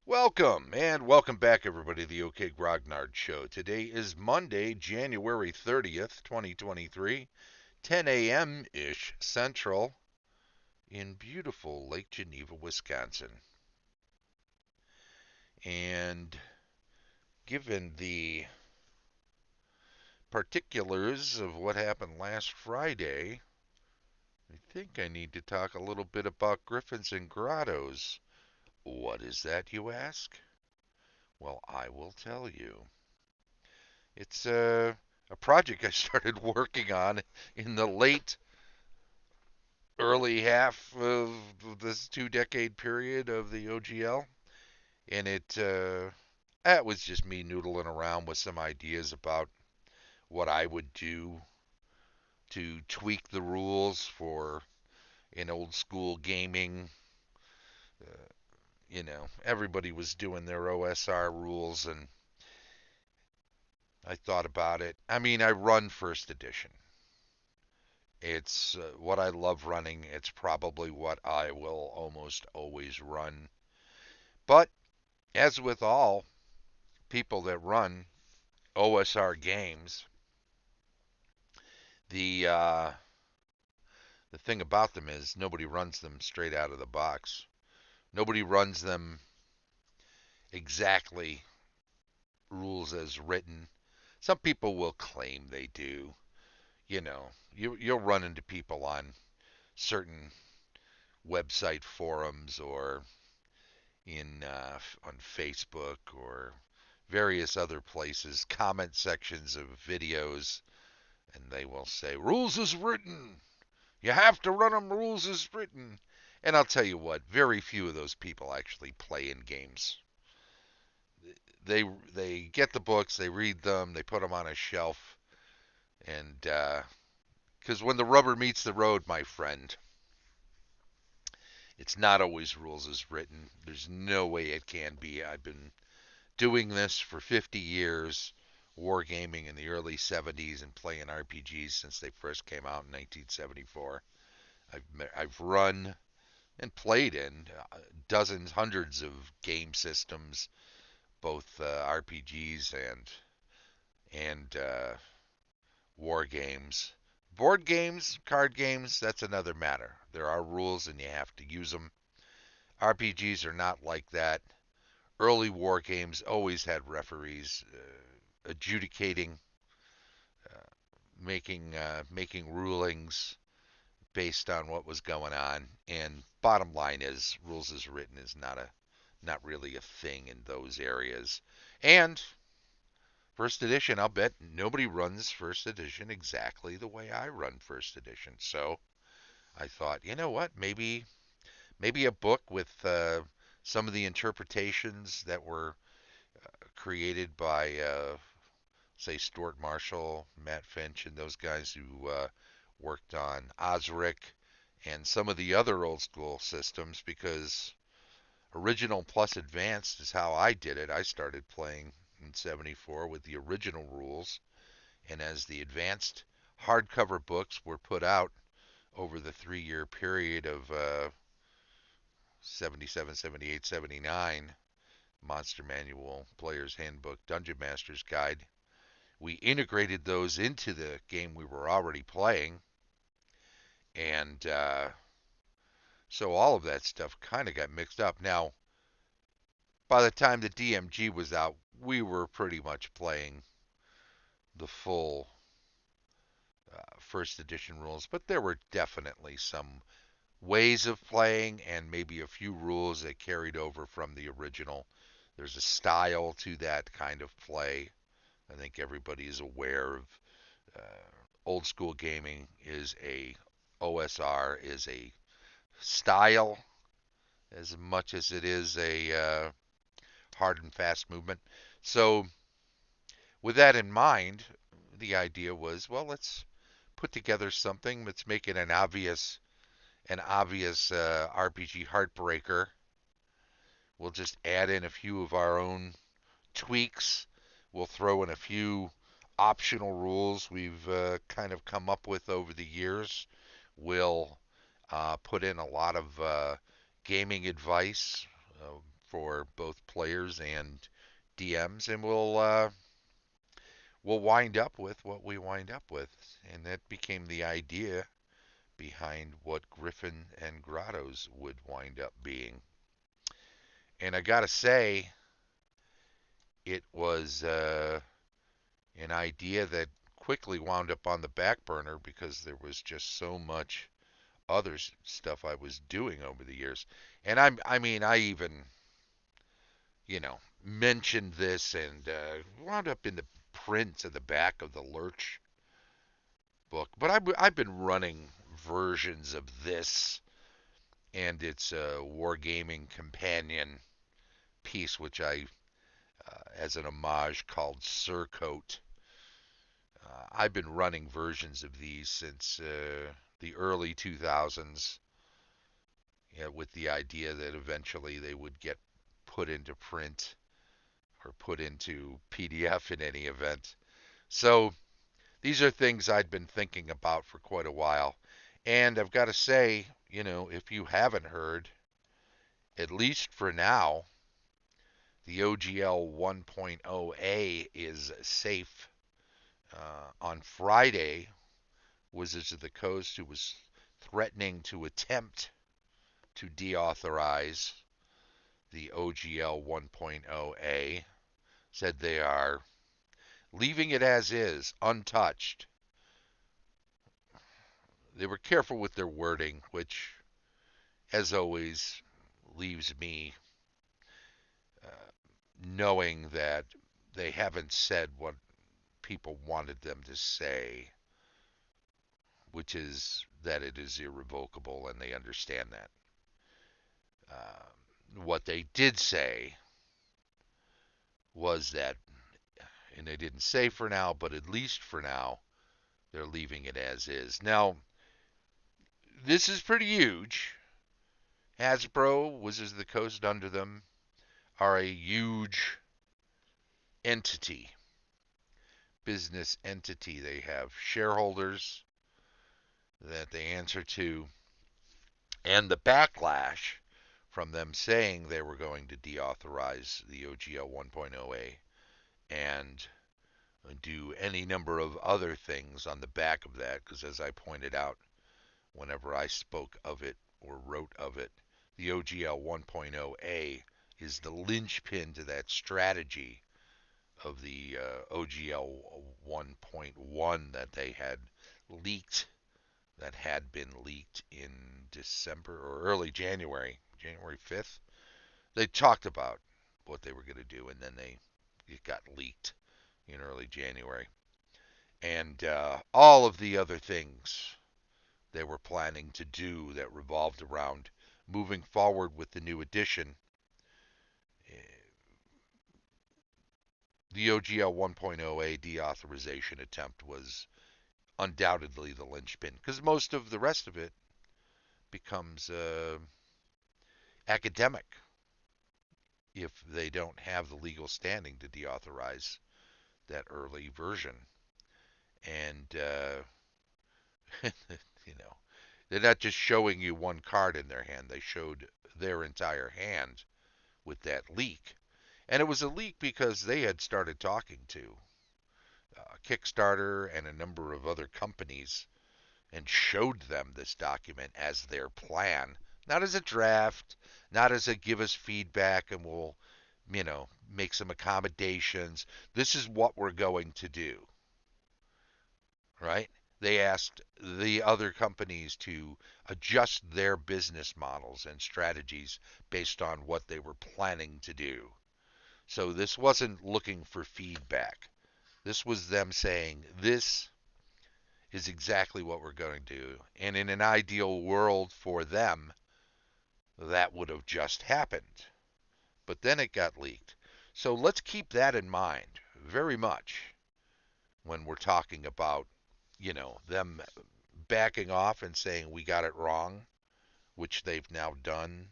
Welcome and welcome back, everybody, to the OK Grognard Show. Today is Monday, January 30th, 2023, 10 a.m. ish Central in beautiful Lake Geneva, Wisconsin. And given the particulars of what happened last Friday, I think I need to talk a little bit about Griffins and Grottos. What is that, you ask? Well, I will tell you. It's a project I started working on in the late early half of this 2 decade period of the OGL, and it was just me noodling around with some ideas about what I would do to tweak the rules for an old school gaming. Uh, Everybody was doing their OSR rules, and I thought about it. I mean, I run first edition. It's what I love running. It's probably what I will almost always run. But as with all people that run OSR games, the uh, the thing about them is nobody runs them straight out of the box. Nobody runs them exactly rules as written. Some people will claim they do. You'll run into people on certain website forums or in on Facebook or various other places, comment sections of videos, and they will say rules as written. You have to run them rules as written. And I'll tell you what, very few of those people actually play in games. They get the books, they read them, they put them on a shelf, and because when the rubber meets the road, my friend, it's not always rules as written. There's no way it can be. I've been doing this for 50 years, wargaming in the early 70s and playing RPGs since they first came out in 1974. I've run and played in dozens, hundreds of game systems, both RPGs and war games. Board games, card games, that's another matter. There are rules and you have to use them. RPGs are not like that. Early war games always had referees adjudicating, making rulings based on what was going on. And bottom line is, rules as written is not really a thing in those areas. And first edition, I'll bet nobody runs first edition exactly the way I run first edition. So I thought, you know what, maybe a book with some of the interpretations that were created by say Stuart Marshall, Matt Finch, and those guys who worked on Osric and some of the other old school systems, because original plus advanced is how I did it. I started playing in 74 with the original rules, and as the advanced hardcover books were put out over the 3 year period of 77, 78, 79, Monster Manual, Player's Handbook, Dungeon Master's Guide, we integrated those into the game we were already playing, and so all of that stuff kind of got mixed up. Now, by the time the DMG was out, we were pretty much playing the full first edition rules, but there were definitely some ways of playing and maybe a few rules that carried over from the original. There's a style to that kind of play. I think everybody is aware of uh, old school gaming is a OSR is a style as much as it is a hard and fast movement. So with that in mind, the idea was, well, let's put together something. Let's make it an obvious RPG heartbreaker. We'll just add in a few of our own tweaks. We'll throw in a few optional rules we've kind of come up with over the years. We'll put in a lot of gaming advice for both players and DMs, and we'll wind up with what we wind up with, and that became the idea behind what Griffin and Grottos would wind up being. And I gotta say, it was an idea that quickly wound up on the back burner because there was just so much other stuff I was doing over the years. And I mean, I even, mentioned this and wound up in the print at the back of the Lurch book. But I've been running versions of this and its wargaming companion piece, which I, as an homage, called Surcoat. I've been running versions of these since the early 2000s, with the idea that eventually they would get put into print or put into PDF in any event. So these are things I'd been thinking about for quite a while. And I've got to say, if you haven't heard, at least for now, the OGL 1.0A is safe. On Friday, Wizards of the Coast, who was threatening to attempt to deauthorize the OGL 1.0A, said they are leaving it as is, untouched. They were careful with their wording, which, as always, leaves me knowing that they haven't said what people wanted them to say, which is that it is irrevocable, and they understand that. What they did say was that, and they didn't say for now, but at least for now, they're leaving it as is. Now, this is pretty huge. Hasbro, Wizards of the Coast under them, are a huge entity, business entity. They have shareholders that they answer to, and the backlash from them saying they were going to deauthorize the OGL 1.0A and do any number of other things on the back of that, because as I pointed out, whenever I spoke of it or wrote of it, the OGL 1.0A is the linchpin to that strategy of the OGL 1.1 that they had leaked, that had been leaked in December or early January, January 5th. They talked about what they were going to do, and then it got leaked in early January. And all of the other things they were planning to do that revolved around moving forward with the new edition. The OGL 1.0A deauthorization attempt was undoubtedly the linchpin, because most of the rest of it becomes academic if they don't have the legal standing to deauthorize that early version. And, they're not just showing you one card in their hand, they showed their entire hand with that leak. And it was a leak because they had started talking to Kickstarter and a number of other companies and showed them this document as their plan, not as a draft, not as a give us feedback and we'll, make some accommodations. This is what we're going to do, right? They asked the other companies to adjust their business models and strategies based on what they were planning to do. So this wasn't looking for feedback. This was them saying, this is exactly what we're going to do. And in an ideal world for them, that would have just happened. But then it got leaked. So let's keep that in mind very much when we're talking about, them backing off and saying we got it wrong, which they've now done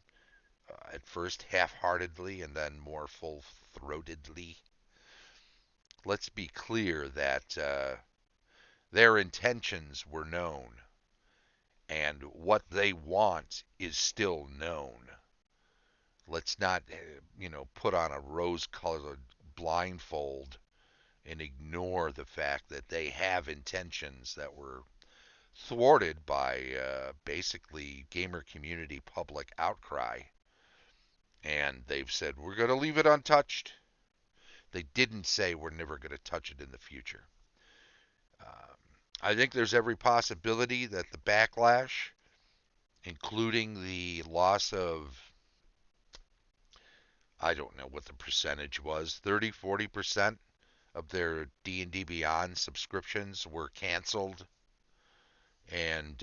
at first half-heartedly and then more full-throatedly. Let's be clear that their intentions were known, and what they want is still known. Let's not, put on a rose-colored blindfold and ignore the fact that they have intentions that were thwarted by basically gamer community public outcry. And they've said, we're going to leave it untouched. They didn't say we're never going to touch it in the future. Um, I think there's every possibility that the backlash, including the loss of, I don't know what the percentage was, 30, 40% of their D&D Beyond subscriptions were canceled, and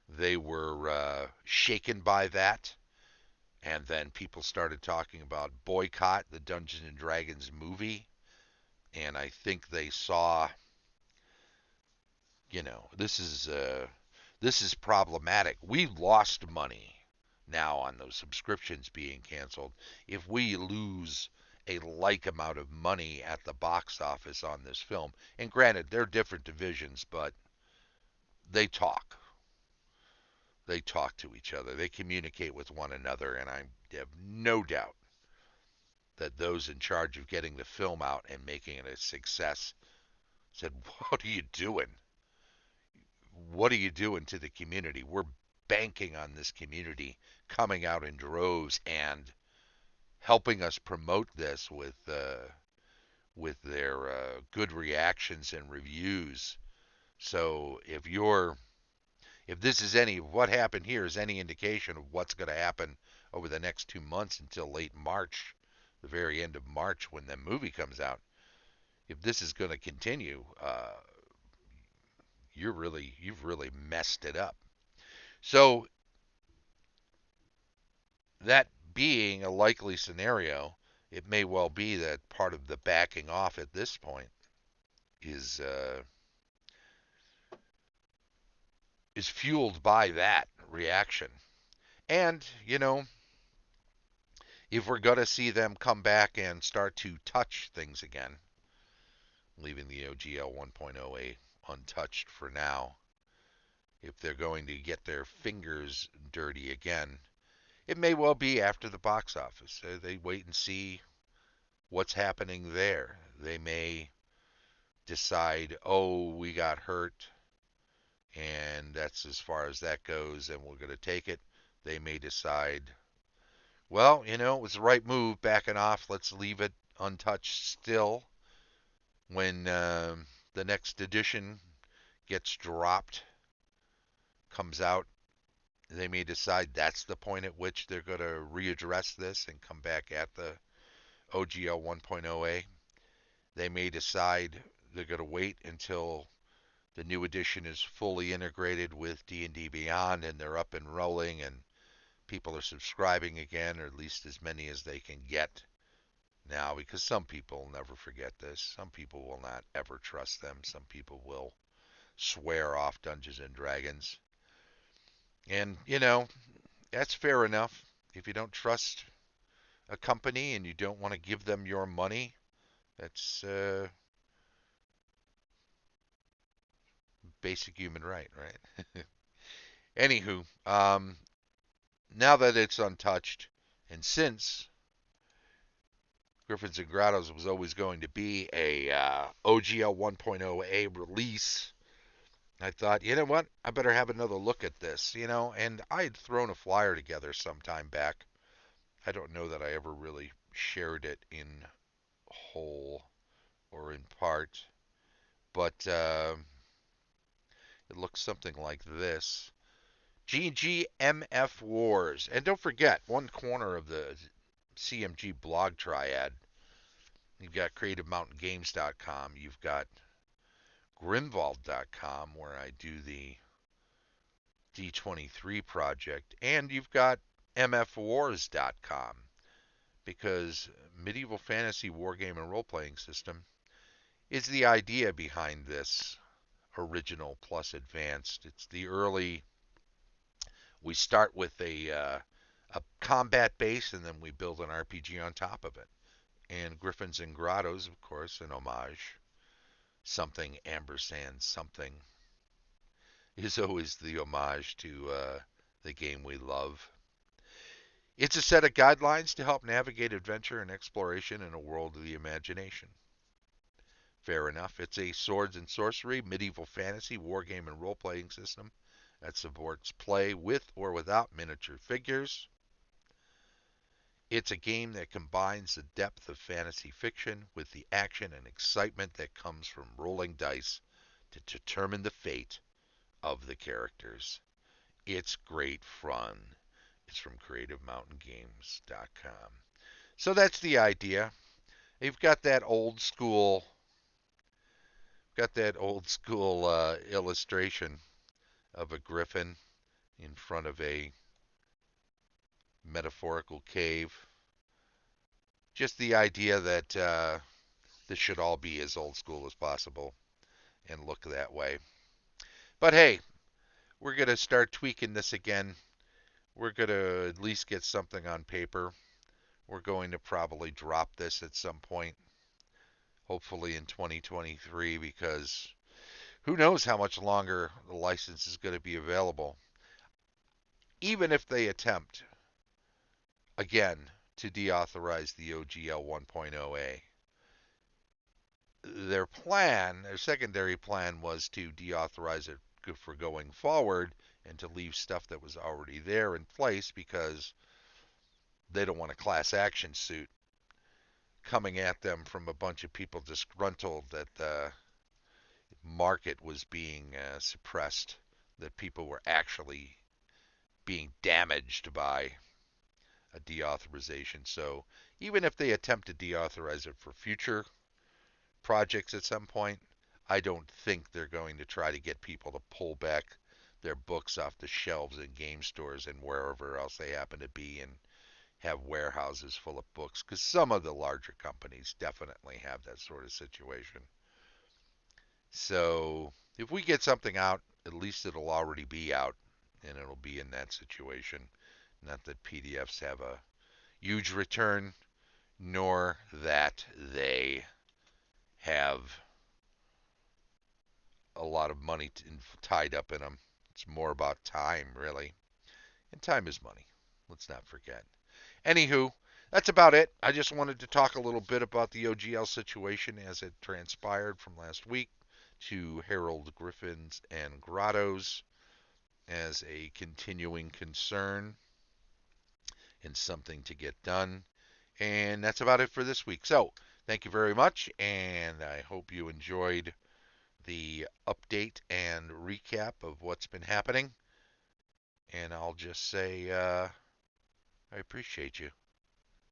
they were shaken by that. And then people started talking about boycott the Dungeons and Dragons movie, and I think they saw, this is problematic. We lost money now on those subscriptions being canceled. If we lose a like amount of money at the box office on this film, and granted, they're different divisions, but they talk. They talk to each other. They communicate with one another, and I have no doubt that those in charge of getting the film out and making it a success said, "What are you doing? What are you doing to the community? We're banking on this community coming out in droves and helping us promote this with their good reactions and reviews. So if this is any what happened here is any indication of what's going to happen over the next 2 months until late March, the very end of March when the movie comes out, if this is going to continue, you've really messed it up. So that being a likely scenario, it may well be that part of the backing off at this point is uh, is fueled by that reaction. And if we're going to see them come back and start to touch things again, leaving the OGL 1.0A untouched for now, if they're going to get their fingers dirty again, it may well be after the box office. They wait and see what's happening there. They may decide, oh, we got hurt, and that's as far as that goes, and we're going to take it. They may decide, well, it was the right move backing off. Let's leave it untouched still. When the next edition gets dropped, comes out, they may decide that's the point at which they're going to readdress this and come back at the OGL 1.0A. They may decide they're going to wait until the new edition is fully integrated with D&D Beyond and they're up and rolling and people are subscribing again, or at least as many as they can get now, because some people never forget this. Some people will not ever trust them. Some people will swear off Dungeons and Dragons. And, that's fair enough. If you don't trust a company and you don't want to give them your money, that's basic human right? Anywho, now that it's untouched, and since Griffins and Grottos was always going to be a OGL 1.0A release, I thought, you know what? I better have another look at this, and I had thrown a flyer together some time back. I don't know that I ever really shared it in whole or in part, but it looks something like this. G&G MF Wars. And don't forget, one corner of the CMG blog triad, you've got CreativeMountainGames.com, you've got Grimwald.com, where I do the D23 project, and you've got MFWars.com, because Medieval Fantasy Wargame and Role Playing System is the idea behind this original plus advanced. It's the early. We start with a combat base, and then we build an RPG on top of it. And Griffins and Grottos, of course, an homage. Something ampersand something is always the homage to the game we love. It's a set of guidelines to help navigate adventure and exploration in a world of the imagination. Fair enough. It's a swords and sorcery, medieval fantasy, wargame, and role playing system that supports play with or without miniature figures. It's a game that combines the depth of fantasy fiction with the action and excitement that comes from rolling dice to determine the fate of the characters. It's great fun. It's from CreativeMountainGames.com. So that's the idea. They've got that old school illustration of a griffin in front of a metaphorical cave. Just the idea that this should all be as old school as possible and look that way. But hey, we're going to start tweaking this again. We're going to at least get something on paper. We're going to probably drop this at some point, hopefully in 2023, because who knows how much longer the license is going to be available. Even if they attempt, again, to deauthorize the OGL 1.0A, their secondary plan was to deauthorize it for going forward and to leave stuff that was already there in place because they don't want a class action suit coming at them from a bunch of people disgruntled that the market was being suppressed, that people were actually being damaged by a deauthorization. So even if they attempt to deauthorize it for future projects at some point, I don't think they're going to try to get people to pull back their books off the shelves in game stores and wherever else they happen to be and have warehouses full of books, because some of the larger companies definitely have that sort of situation. So if we get something out, at least it'll already be out and it'll be in that situation. Not that PDFs have a huge return, nor that they have a lot of money tied up in them. It's more about time, really. And time is money. Let's not forget. Anywho, that's about it. I just wanted to talk a little bit about the OGL situation as it transpired from last week to Harold Griffins and Grottos as a continuing concern and something to get done. And that's about it for this week. So, thank you very much, and I hope you enjoyed the update and recap of what's been happening. And I'll just say I appreciate you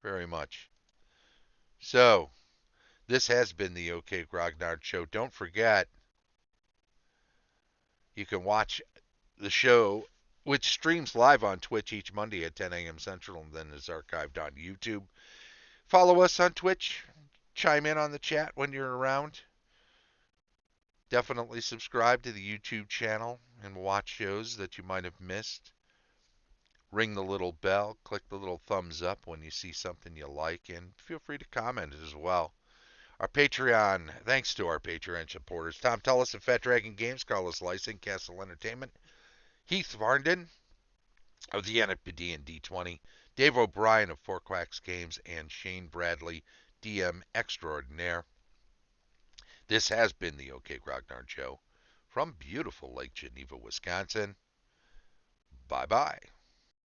very much. So, this has been the OK Grognard Show. Don't forget, you can watch the show, which streams live on Twitch each Monday at 10 a.m. Central and then is archived on YouTube. Follow us on Twitch. Chime in on the chat when you're around. Definitely subscribe to the YouTube channel and watch shows that you might have missed. Ring the little bell, click the little thumbs up when you see something you like, and feel free to comment as well. Our Patreon, thanks to our Patreon supporters, Tom Tullis of Fat Dragon Games, Carlos Lysing, Castle Entertainment, Heath Varnden of the NFPD and D20, Dave O'Brien of Quacks Games, and Shane Bradley, DM Extraordinaire. This has been the OK Grognard Show from beautiful Lake Geneva, Wisconsin. Bye-bye.